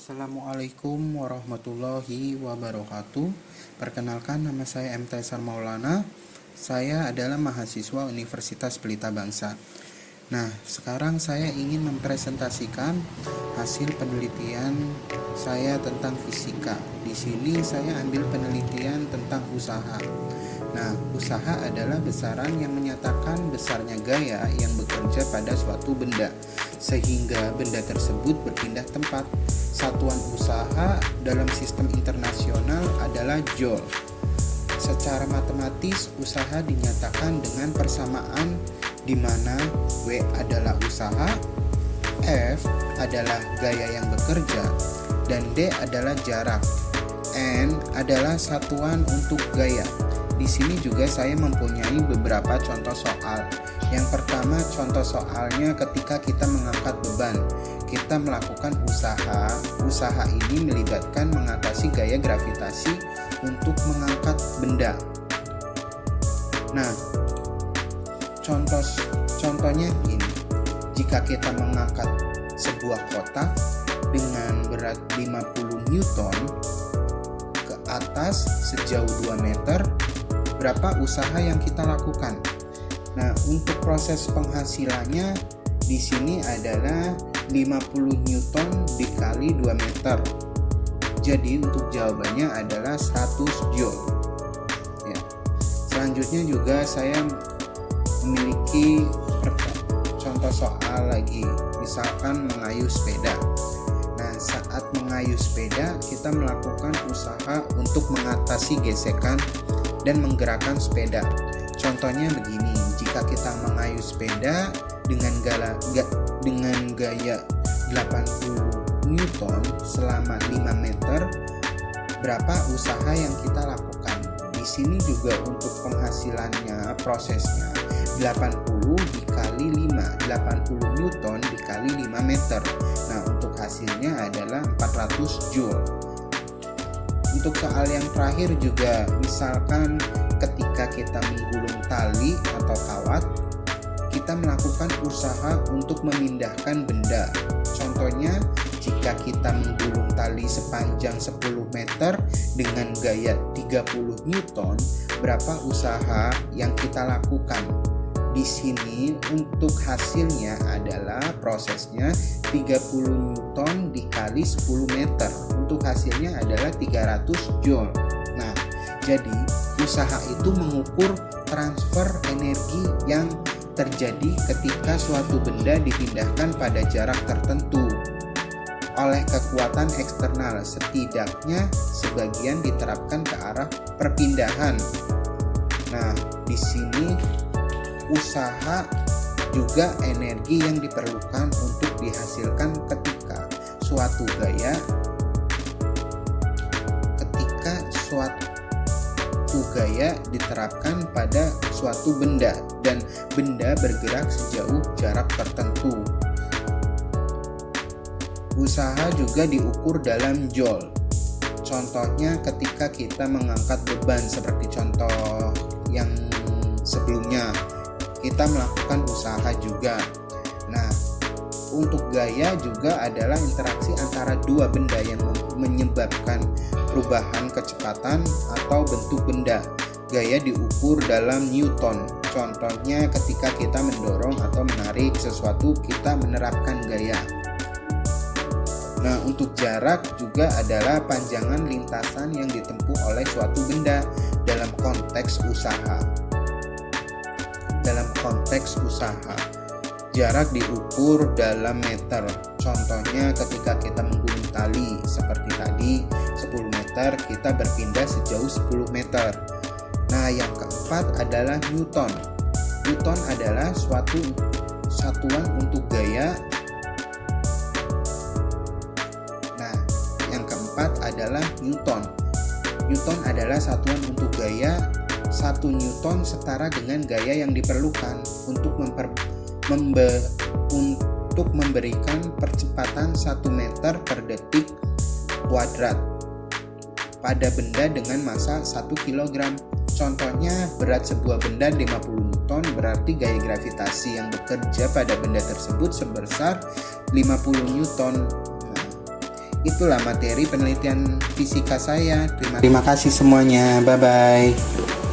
Assalamualaikum warahmatullahi wabarakatuh. Perkenalkan, nama saya M. Taisar Maulana. Saya adalah mahasiswa Universitas Pelita Bangsa. Nah, sekarang saya ingin mempresentasikan hasil penelitian saya tentang fisika. Di sini saya ambil penelitian tentang usaha. Nah, usaha adalah besaran yang menyatakan besarnya gaya yang bekerja pada suatu benda, sehingga benda tersebut berpindah tempat. Satuan usaha dalam sistem internasional adalah joule. Secara matematis, usaha dinyatakan dengan persamaan di mana W adalah usaha, F adalah gaya yang bekerja, dan D adalah jarak. N adalah satuan untuk gaya. Di sini juga saya mempunyai beberapa contoh soal. Yang pertama, contoh soalnya ketika kita mengangkat beban. Kita melakukan usaha. Usaha ini melibatkan mengatasi gaya gravitasi untuk mengangkat benda. Nah, contohnya ini. Jika kita mengangkat sebuah kotak dengan berat 50 Newton ke atas sejauh 2 meter, berapa usaha yang kita lakukan? Nah, untuk proses penghasilannya di sini adalah 50 Newton dikali 2 meter. Jadi untuk jawabannya adalah 100 Joule. Ya. Selanjutnya juga saya memiliki contoh soal lagi. Misalkan mengayuh sepeda. Nah, saat mengayuh sepeda kita melakukan usaha untuk mengatasi gesekan dan menggerakkan sepeda. Contohnya begini, jika kita mengayuh sepeda dengan gaya 80 Newton selama 5 meter, berapa usaha yang kita lakukan? Di sini juga untuk penghasilannya, prosesnya 80 dikali 5, 80 Newton dikali 5 meter. Nah, untuk hasilnya adalah 400 Joule. Untuk soal yang terakhir juga, misalkan ketika kita menggulung tali atau kawat, kita melakukan usaha untuk memindahkan benda. Contohnya, jika kita menggulung tali sepanjang 10 meter dengan gaya 30 Newton, berapa usaha yang kita lakukan? Di sini untuk hasilnya adalah prosesnya 30 Newton dikali 10 meter. Untuk hasilnya adalah 300 Joule. Nah, jadi usaha itu mengukur transfer energi yang terjadi ketika suatu benda dipindahkan pada jarak tertentu oleh kekuatan eksternal. Setidaknya sebagian diterapkan ke arah perpindahan. Nah, di sini usaha juga energi yang diperlukan untuk dihasilkan ketika suatu gaya diterapkan pada suatu benda dan benda bergerak sejauh jarak tertentu. Usaha juga diukur dalam joule. Contohnya ketika kita mengangkat beban seperti contoh yang sebelumnya, kita melakukan usaha juga. Nah, untuk gaya juga adalah interaksi antara dua benda yang menyebabkan perubahan kecepatan atau bentuk benda. Gaya diukur dalam Newton. Contohnya ketika kita mendorong atau menarik sesuatu, kita menerapkan gaya. Nah, untuk jarak juga adalah panjangan lintasan yang ditempuh oleh suatu benda dalam konteks usaha. Dalam konteks usaha, jarak diukur dalam meter. Contohnya ketika kita menggulung tali seperti tadi 10 meter, kita berpindah sejauh 10 meter. Nah, yang keempat adalah Newton. Newton adalah suatu satuan untuk gaya. Nah, yang keempat adalah Newton. Newton adalah satuan untuk gaya. 1 Newton setara dengan gaya yang diperlukan untuk memberikan percepatan 1 meter per detik kuadrat pada benda dengan massa 1 kg. Contohnya, berat sebuah benda 50 Newton, berarti gaya gravitasi yang bekerja pada benda tersebut sebesar 50 Newton. Itulah materi penelitian fisika saya. Terima kasih semuanya. Bye bye.